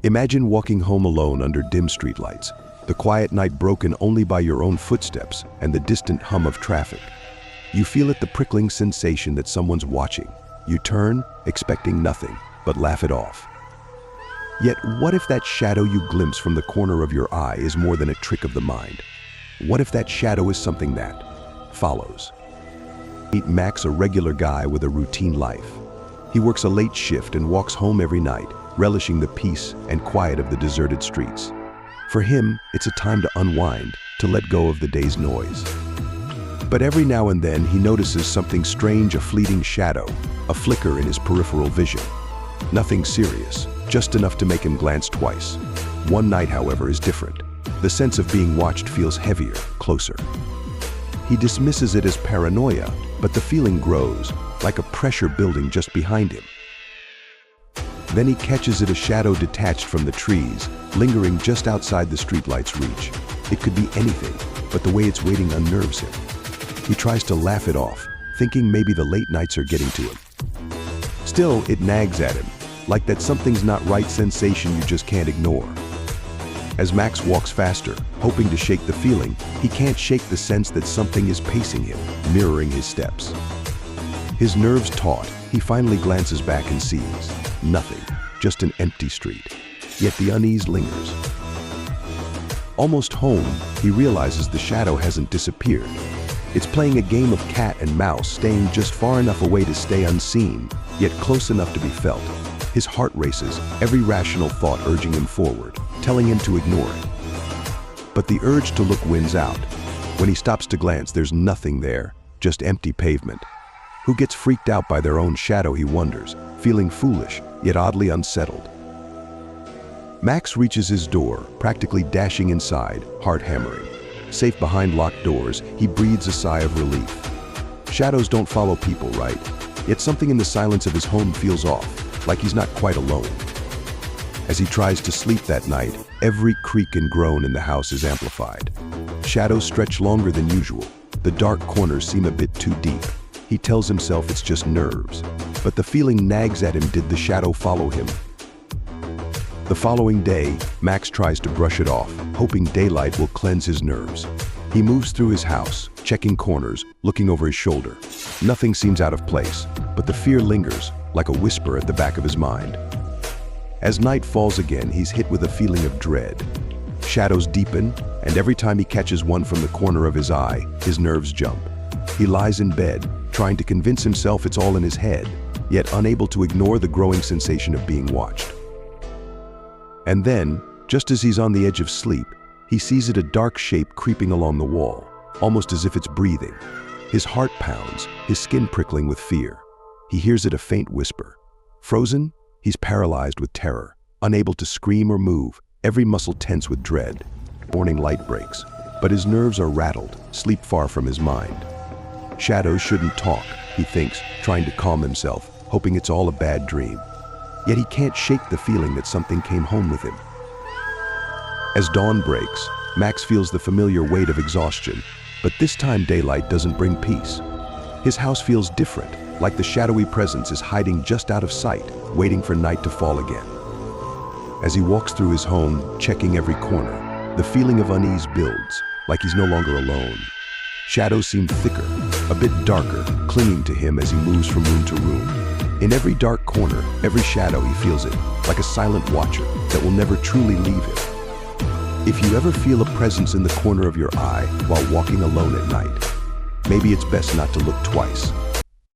Imagine walking home alone under dim streetlights, the quiet night broken only by your own footsteps and the distant hum of traffic. You feel the prickling sensation that someone's watching. You turn, expecting nothing, but laugh it off. Yet what if that shadow you glimpse from the corner of your eye is more than a trick of the mind? What if that shadow is something that follows? Meet Max, a regular guy with a routine life. He works a late shift and walks home every night, relishing the peace and quiet of the deserted streets. For him, it's a time to unwind, to let go of the day's noise. But every now and then he notices something strange, a fleeting shadow, a flicker in his peripheral vision. Nothing serious, just enough to make him glance twice. One night, however, is different. The sense of being watched feels heavier, closer. He dismisses it as paranoia, but the feeling grows, like a pressure building just behind him. Then he catches it, a shadow detached from the trees, lingering just outside the streetlight's reach. It could be anything, but the way it's waiting unnerves him. He tries to laugh it off, thinking maybe the late nights are getting to him. Still, it nags at him, like that something's not right sensation you just can't ignore. As Max walks faster, hoping to shake the feeling, he can't shake the sense that something is pacing him, mirroring his steps. His nerves taut, he finally glances back and sees nothing, just an empty street. Yet the unease lingers. Almost home, he realizes the shadow hasn't disappeared. It's playing a game of cat and mouse, staying just far enough away to stay unseen, yet close enough to be felt. His heart races, every rational thought urging him forward, telling him to ignore it. But the urge to look wins out. When he stops to glance, there's nothing there, just empty pavement. Who gets freaked out by their own shadow, he wonders, feeling foolish, yet oddly unsettled. Max reaches his door, practically dashing inside, heart hammering. Safe behind locked doors, he breathes a sigh of relief. Shadows don't follow people, right? Yet something in the silence of his home feels off, like he's not quite alone. As he tries to sleep that night, every creak and groan in the house is amplified. Shadows stretch longer than usual. The dark corners seem a bit too deep. He tells himself it's just nerves, but the feeling nags at him. Did the shadow follow him? The following day, Max tries to brush it off, hoping daylight will cleanse his nerves. He moves through his house, checking corners, looking over his shoulder. Nothing seems out of place, but the fear lingers, like a whisper at the back of his mind. As night falls again, he's hit with a feeling of dread. Shadows deepen, and every time he catches one from the corner of his eye, his nerves jump. He lies in bed, trying to convince himself it's all in his head, yet unable to ignore the growing sensation of being watched. And then, just as he's on the edge of sleep, he sees a dark shape creeping along the wall, almost as if it's breathing. His heart pounds, his skin prickling with fear. He hears a faint whisper. Frozen, he's paralyzed with terror, unable to scream or move, every muscle tense with dread. Morning light breaks, but his nerves are rattled, sleep far from his mind. Shadows shouldn't talk, he thinks, trying to calm himself, hoping it's all a bad dream. Yet he can't shake the feeling that something came home with him. As dawn breaks, Max feels the familiar weight of exhaustion, but this time daylight doesn't bring peace. His house feels different, like the shadowy presence is hiding just out of sight, waiting for night to fall again. As he walks through his home, checking every corner, the feeling of unease builds, like he's no longer alone. Shadows seem thicker, a bit darker, clinging to him as he moves from room to room. In every dark corner, every shadow, he feels it, like a silent watcher that will never truly leave him. If you ever feel a presence in the corner of your eye while walking alone at night, maybe it's best not to look twice.